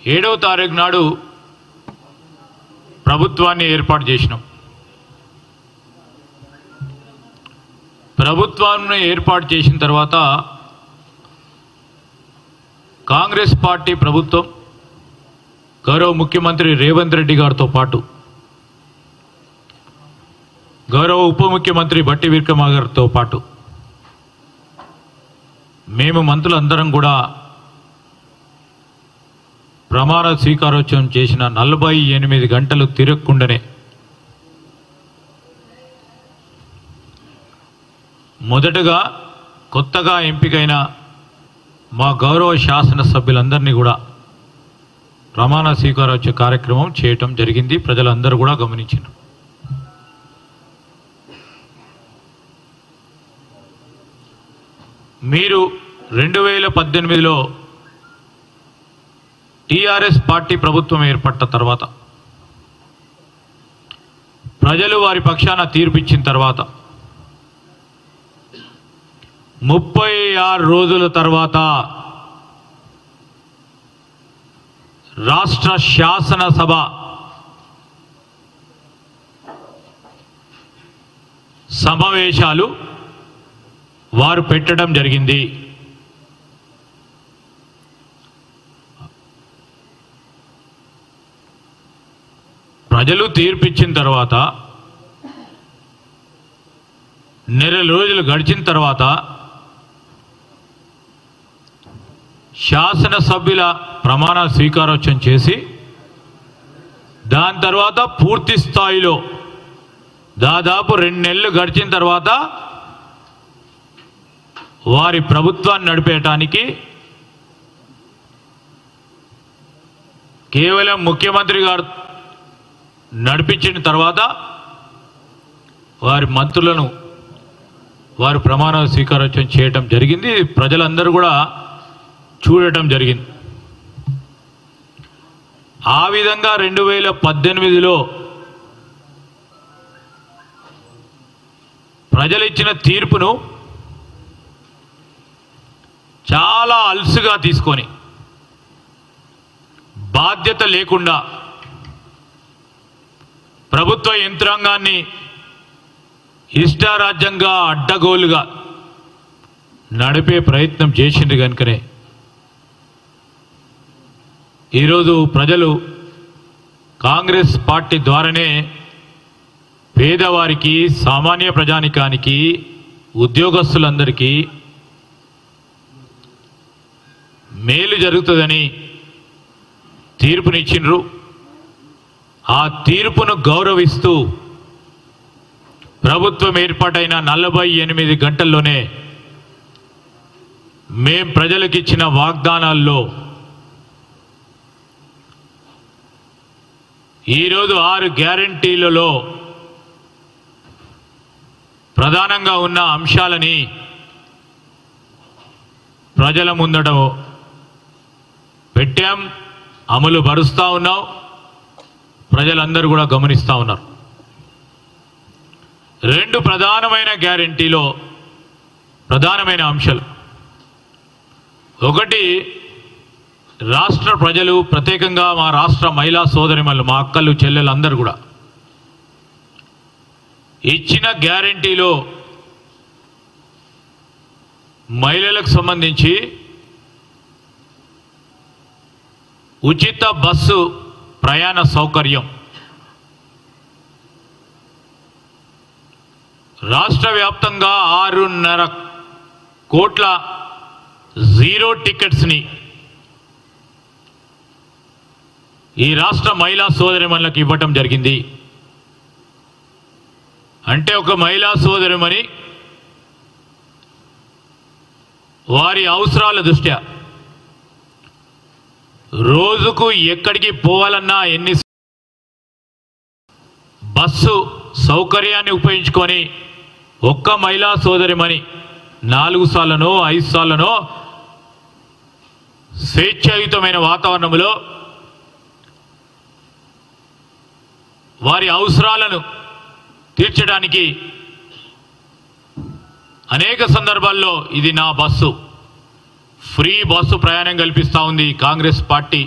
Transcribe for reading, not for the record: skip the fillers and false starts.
7వ తారీఖు నాడు ప్రభుత్వాన్ని ఏర్పాటు చేసినాం. ప్రభుత్వాన్ని ఏర్పాటు చేసిన తర్వాత కాంగ్రెస్ పార్టీ ప్రభుత్వం గౌరవ ముఖ్యమంత్రి రేవంత్ రెడ్డి గారితో పాటు గౌరవ ఉప ముఖ్యమంత్రి బట్టి విక్రమార్క గారితో పాటు మేము మంత్రులందరం కూడా ప్రమాణ స్వీకారోత్సవం చేసిన 48 గంటలు తిరగకుండానే మొదటగా కొత్తగా ఎంపికైన మా గౌరవ శాసనసభ్యులందరినీ కూడా ప్రమాణ స్వీకారోత్సవ కార్యక్రమం చేయటం జరిగింది. ప్రజలందరూ కూడా గమనించారు. మీరు 2018లో టీఆర్ఎస్ పార్టీ ప్రభుత్వం ఏర్పడ్డ తర్వాత ప్రజలు వారి పక్షాన తీర్పిచ్చిన తర్వాత 36 రోజుల తర్వాత రాష్ట్ర శాసనసభ సమావేశాలు వారు పెట్టడం జరిగింది. ప్రజలు తీర్పిచ్చిన తర్వాత నెల రోజులు గడిచిన తర్వాత శాసనసభ్యుల ప్రమాణ స్వీకారోత్సవం చేసి దాని తర్వాత పూర్తి స్థాయిలో దాదాపు 2 నెలలు గడిచిన తర్వాత వారి ప్రభుత్వాన్ని నడిపేయటానికి కేవలం ముఖ్యమంత్రి గారు నడిపించిన తర్వాత వారి మంత్రులను వారు ప్రమాణ స్వీకారోత్సవం చేయటం జరిగింది. ప్రజలందరూ కూడా చూడటం జరిగింది. ఆ విధంగా 2018లో ప్రజలు ఇచ్చిన తీర్పును చాలా అలసుగా తీసుకొని బాధ్యత లేకుండా ప్రభుత్వ యంత్రాంగాన్ని ఇష్టారాజ్యంగా అడ్డగోలుగా నడిపే ప్రయత్నం చేసింది కనుకనే ఈరోజు ప్రజలు కాంగ్రెస్ పార్టీ ద్వారానే పేదవారికి, సామాన్య ప్రజానికానికి, ఉద్యోగస్తులందరికీ మేలు జరుగుతుందని తీర్పునిచ్చిండ్రు. ఆ తీర్పును గౌరవిస్తూ ప్రభుత్వం ఏర్పాటైన 48 గంటల్లోనే మేం ప్రజలకు ఇచ్చిన వాగ్దానాల్లో ఈరోజు 6 గ్యారంటీలలో ప్రధానంగా ఉన్న అంశాలని ప్రజల ముందట పెట్టాం, అమలు పరుస్తూ ఉన్నాం. ప్రజలందరూ కూడా గమనిస్తూ ఉన్నారు. 2 ప్రధానమైన గ్యారంటీలో ప్రధానమైన అంశాలు, ఒకటి రాష్ట్ర ప్రజలు, ప్రత్యేకంగా మా రాష్ట్ర మహిళా సోదరిమణులు, మా అక్కలు, చెల్లెలు అందరూ కూడా ఇచ్చిన గ్యారంటీలో మహిళలకు సంబంధించి ఉచిత బస్సు ప్రయాణ సౌకర్యం, రాష్ట్ర వ్యాప్తంగా 6.5 కోట్ల జీరో టికెట్స్ని ఈ రాష్ట్ర మహిళా సోదరిమణులకు ఇవ్వటం జరిగింది. అంటే ఒక మహిళా సోదరిమణి వారి అవసరాల దృష్ట్యా రోజుకు ఎక్కడికి పోవాలన్నా ఎన్ని బస్సు సౌకర్యాన్ని ఉపయోగించుకొని ఒక్క మహిళా సోదరిమణి 4 సార్లనో 5 సార్లనో స్వేచ్ఛాయుతమైన వాతావరణంలో వారి అవసరాలను తీర్చడానికి అనేక సందర్భాల్లో ఇది నా బస్సు, ఫ్రీ బస్సు ప్రయాణం కల్పిస్తూ ఉంది కాంగ్రెస్ పార్టీ.